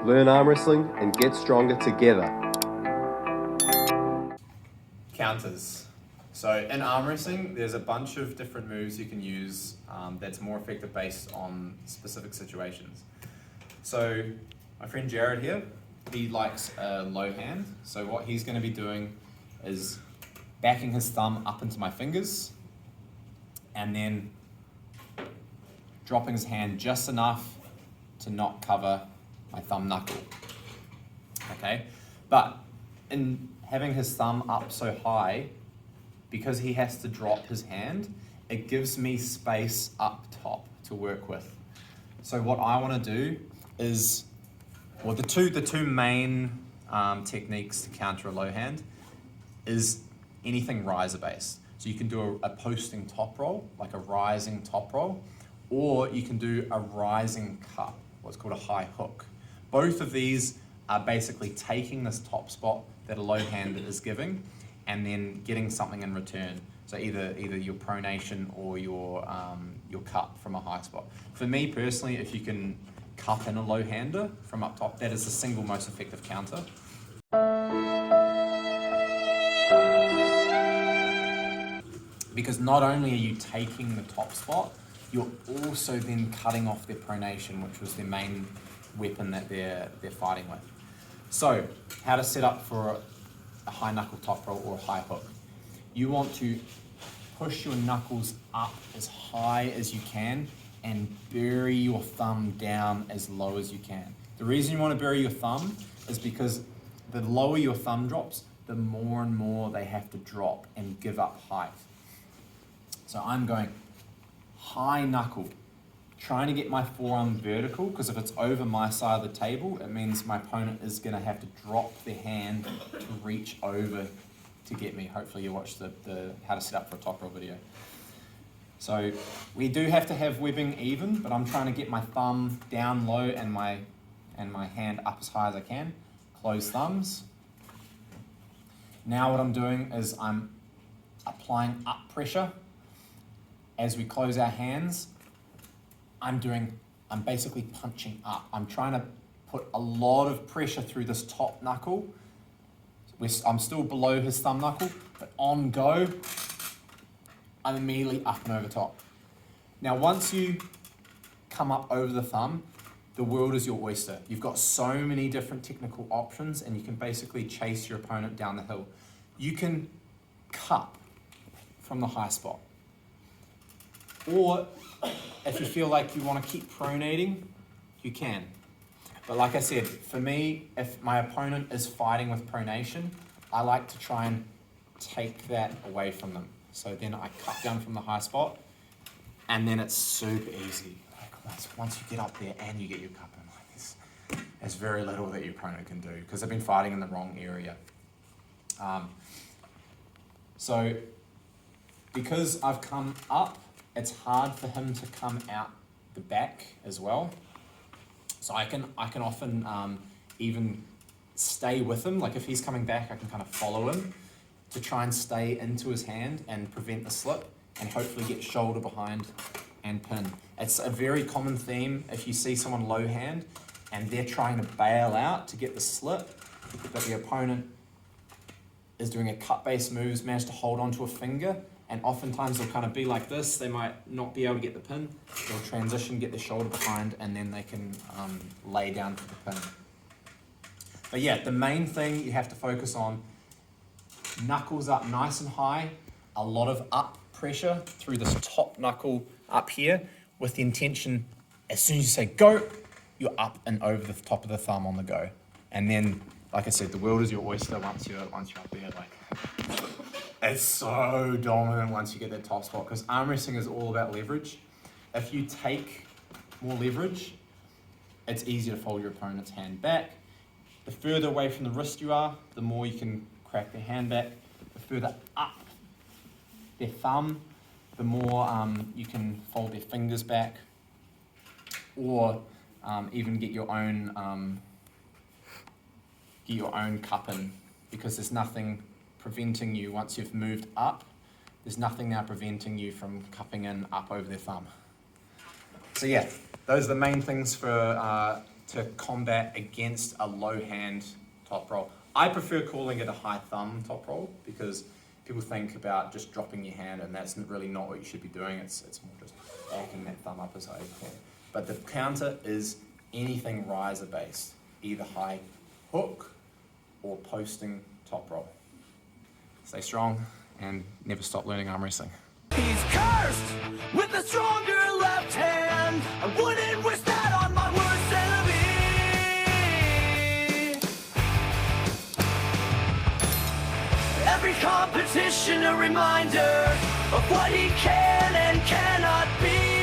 Learn arm wrestling and get stronger together. Counters. So in arm wrestling, there's a bunch of different moves you can use that's more effective based on specific situations. So my friend Jared here, he likes a low hand. So what he's going to be doing is backing his thumb up into my fingers and then dropping his hand just enough to not cover my thumb knuckle. Okay, but in having his thumb up so high, because he has to drop his hand, it gives me space up top to work with. So what I want to do is, well, the two main techniques to counter a low hand is anything riser based. So you can do a posting top roll, like a rising top roll, or you can do a rising cup, what's called a high hook. Both of these are basically taking this top spot that a low hand is giving and then getting something in return. So either your pronation or your cup from a high spot. For me personally, if you can cup in a low hander from up top, that is the single most effective counter. Because not only are you taking the top spot, you're also then cutting off their pronation, which was their main weapon that they're fighting with. So, how to set up for a high knuckle top roll or a high hook. You want to push your knuckles up as high as you can and bury your thumb down as low as you can. The reason you want to bury your thumb is because the lower your thumb drops, the more and more they have to drop and give up height. So I'm going high knuckle, trying to get my forearm vertical, because if it's over my side of the table, it means my opponent is going to have to drop their hand to reach over to get me. Hopefully you watched the how to set up for a top roll video. So we do have to have webbing even, but I'm trying to get my thumb down low and my hand up as high as I can. Close thumbs. Now what I'm doing is I'm applying up pressure. As we close our hands, I'm basically punching up. I'm trying to put a lot of pressure through this top knuckle. I'm still below his thumb knuckle, but on go, I'm immediately up and over top. Now, once you come up over the thumb, the world is your oyster. You've got so many different technical options and you can basically chase your opponent down the hill. You can cup from the high spot. Or if you feel like you want to keep pronating, you can. But like I said, for me, if my opponent is fighting with pronation, I like to try and take that away from them. So then I cut down from the high spot, and then it's super easy. Like once you get up there and you get your cup in, like there's very little that your opponent can do because they've been fighting in the wrong area. So because I've come up, it's hard for him to come out the back as well. So I can often even stay with him. Like if he's coming back, I can kind of follow him to try and stay into his hand and prevent the slip and hopefully get shoulder behind and pin. It's a very common theme if you see someone low hand and they're trying to bail out to get the slip, but the opponent is doing a cut-based moves, managed to hold onto a finger, and oftentimes they'll kind of be like this. They might not be able to get the pin. They'll transition, get the shoulder behind, and then they can lay down for the pin. But yeah, the main thing you have to focus on, knuckles up nice and high, a lot of up pressure through this top knuckle up here with the intention, as soon as you say go, you're up and over the top of the thumb on the go. And then, like I said, the world is your oyster once you're up there. Like, it's so dominant once you get that top spot because arm wrestling is all about leverage. If you take more leverage, it's easier to fold your opponent's hand back. The further away from the wrist you are, the more you can crack their hand back. The further up their thumb, the more you can fold their fingers back, or even get your own cup in, because there's nothing preventing you once you've moved up. There's nothing now preventing you from cupping in up over their thumb. So yeah, those are the main things for to combat against a low hand top roll. I prefer calling it a high thumb top roll because people think about just dropping your hand, and that's really not what you should be doing. It's more just backing that thumb up as high as you can. But the counter is anything riser based, either high hook or posting top roll. Stay strong and never stop learning arm wrestling. He's cursed with a stronger left hand. I wouldn't wish that on my worst enemy. Every competition a reminder of what he can and cannot be.